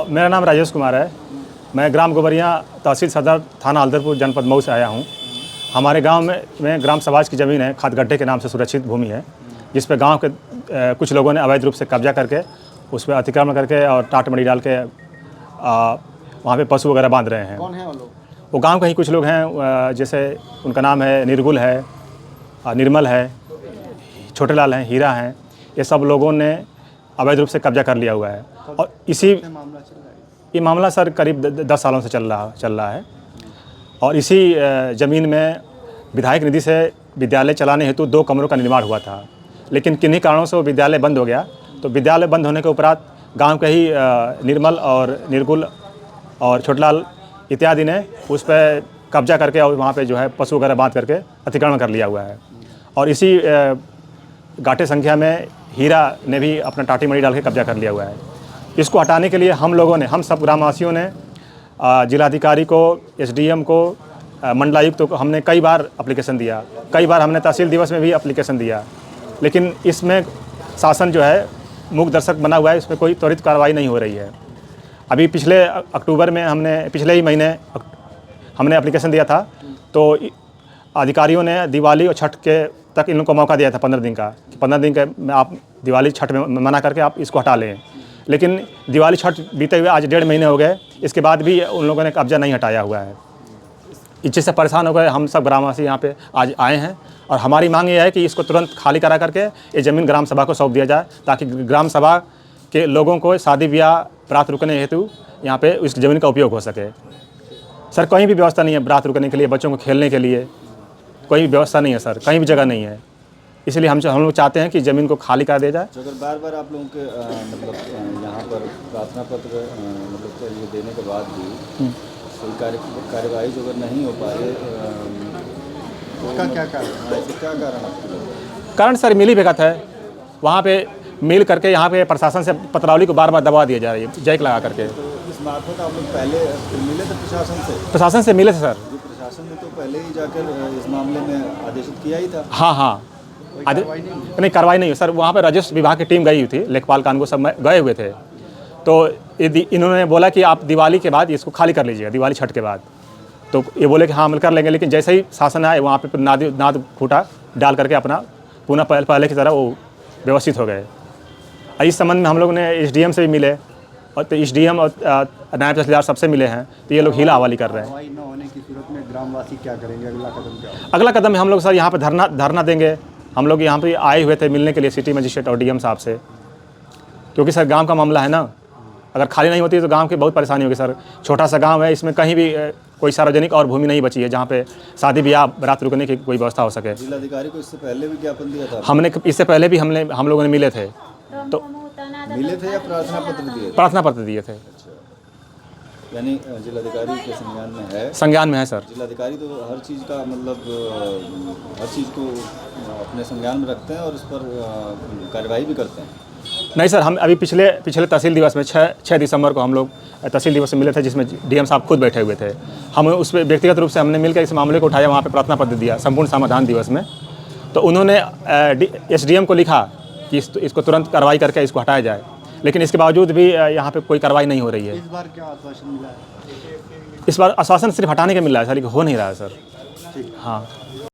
मेरा नाम राजेश कुमार है। मैं ग्राम गोबरिया तहसील सदर थाना हल्दरपुर जनपद मऊ से आया हूँ। हमारे गांव में ग्राम समाज की ज़मीन है, खाद गड्ढे के नाम से सुरक्षित भूमि है, जिस पे गांव के कुछ लोगों ने अवैध रूप से कब्जा करके उस पर अतिक्रमण करके और टाट मड़ी डाल के वहाँ पे पशु वगैरह बांध रहे हैं। कौन है वो लोग? वो गांव के ही कुछ लोग हैं, जैसे उनका नाम है निर्गुल है, निर्मल है, छोटे लाल हैं, हीरा हैं। ये सब लोगों ने अवैध रूप से कब्जा कर लिया हुआ है। और इसी ये मामला सर करीब 10 सालों से चल रहा है। और इसी ज़मीन में विधायक निधि से विद्यालय चलाने हेतु 2 कमरों का निर्माण हुआ था, लेकिन किन्हीं कारणों से वो विद्यालय बंद हो गया। तो विद्यालय बंद होने के उपरांत गांव के ही निर्मल और निर्गुल और छोटलाल इत्यादि ने उस पर कब्जा करके और वहाँ पे जो है पशु वगैरह बांध करके अतिक्रमण कर लिया हुआ है। और इसी गाटे संख्या में हीरा ने भी अपना टाटी मड़ी डाल के कब्जा कर लिया हुआ है। इसको हटाने के लिए हम सब ग्रामवासियों ने जिलाधिकारी को, एसडीएम को, मंडलायुक्त को हमने कई बार एप्लीकेशन दिया। कई बार हमने तहसील दिवस में भी एप्लीकेशन दिया, लेकिन इसमें शासन जो है मूक दर्शक बना हुआ है। इसमें कोई त्वरित कार्रवाई नहीं हो रही है। अभी पिछले अक्टूबर में पिछले ही महीने हमने एप्लीकेशन दिया था, तो अधिकारियों ने दिवाली और छठ के तक इन लोगों को मौका दिया था 15 दिन का, कि 15 दिन के आप दिवाली छठ में मना करके आप इसको हटा लें। लेकिन दिवाली छठ बीते हुए आज 1.5 महीने हो गए, इसके बाद भी उन लोगों ने कब्जा नहीं हटाया हुआ है। इस से परेशान हो गए हम सब ग्रामवासी यहाँ पे आज आए हैं। और हमारी मांग ये है कि इसको तुरंत खाली करा करके ये ज़मीन ग्राम सभा को सौंप दिया जाए, ताकि ग्राम सभा के लोगों को शादी ब्याह बारात रुकने हेतु यहाँ पे इस ज़मीन का उपयोग हो सके। सर कहीं भी व्यवस्था नहीं है बारात रुकने के लिए, बच्चों को खेलने के लिए कोई भी व्यवस्था नहीं है सर, कहीं भी जगह नहीं है। इसलिए हम लोग चाहते हैं कि ज़मीन को खाली कर दिया जाए। अगर बार-बार आप लोगों के मतलब यहाँ पर प्रार्थना पत्र मतलब देने के बाद भी कोई कार्यवाही जो अगर नहीं हो पाए तो उसका क्या कारण है? क्या कारण सर मिली भगत है। वहाँ पे मिल करके यहाँ पे प्रशासन से पत्रावली को बार-बार दबा दिया जा रही है, जैक लगा करके। तो इस मार्फत आप लोग पहले मिले थे प्रशासन से मिले थे सर। प्रशासन ने तो पहले ही जाकर इस मामले में आदेशित किया ही था। हाँ नहीं, कार्रवाई नहीं हुई सर। वहाँ पे राजस्व विभाग की टीम गई हुई थी, लेखपाल कानून सब गए हुए थे। तो इन्होंने बोला कि आप दिवाली के बाद इसको खाली कर लीजिएगा, दिवाली छठ के बाद। तो ये बोले कि हाँ हम कर लेंगे, लेकिन जैसे ही शासन आए वहाँ पे नाद खूटा डाल करके अपना पुनः पहले की तरह वो व्यवस्थित हो गए। इस संबंध में हम लोग ने एसडीएम से भी मिले, और तो एसडीएम और नायब तहसीलदार सबसे मिले हैं। तो ये लोग हीला हवाली कर रहे हैं। न होने की सूरत में ग्रामवासी क्या करेंगे? अगला कदम क्या होगा? अगला कदम हम लोग सर यहाँ पे धरना देंगे। हम लोग यहाँ पे आए हुए थे मिलने के लिए सिटी मजिस्ट्रेट और डीएम साहब से, क्योंकि सर गांव का मामला है ना। अगर खाली नहीं होती तो गांव की बहुत परेशानी होगी सर। छोटा सा गांव है, इसमें कहीं भी कोई सार्वजनिक और भूमि नहीं बची है जहाँ पे शादी ब्याह बारात रुकने की कोई व्यवस्था हो सके। जिलाधिकारी को इससे पहले भी ज्ञापन दिया था? हमने इससे पहले भी हम लोगों ने मिले थे। तो मिले थे या प्रार्थना पत्र दिए? प्रार्थना पत्र दिए थे। यानी जिलाधिकारी के संज्ञान में है? संज्ञान में है सर। जिलाधिकारी तो हर चीज़ का मतलब हर चीज़ को अपने संज्ञान में रखते हैं और उस पर कार्रवाई भी करते हैं। नहीं सर, हम अभी पिछले तहसील दिवस में 6 दिसंबर को हम लोग तहसील दिवस में मिले थे, जिसमें डीएम साहब खुद बैठे हुए थे। हम उस पर व्यक्तिगत रूप से हमने मिलकर इस मामले को उठाया, वहाँ पे प्रार्थना पत्र दिया संपूर्ण समाधान दिवस में। तो उन्होंने एसडीएम को लिखा कि इसको तुरंत कार्रवाई करके इसको हटाया जाए, लेकिन इसके बावजूद भी यहाँ पे कोई कार्रवाई नहीं हो रही है। इस बार क्या आश्वासन मिला है? इस बार आश्वासन सिर्फ हटाने के मिल रहा है सर, हो नहीं रहा है सर। हाँ।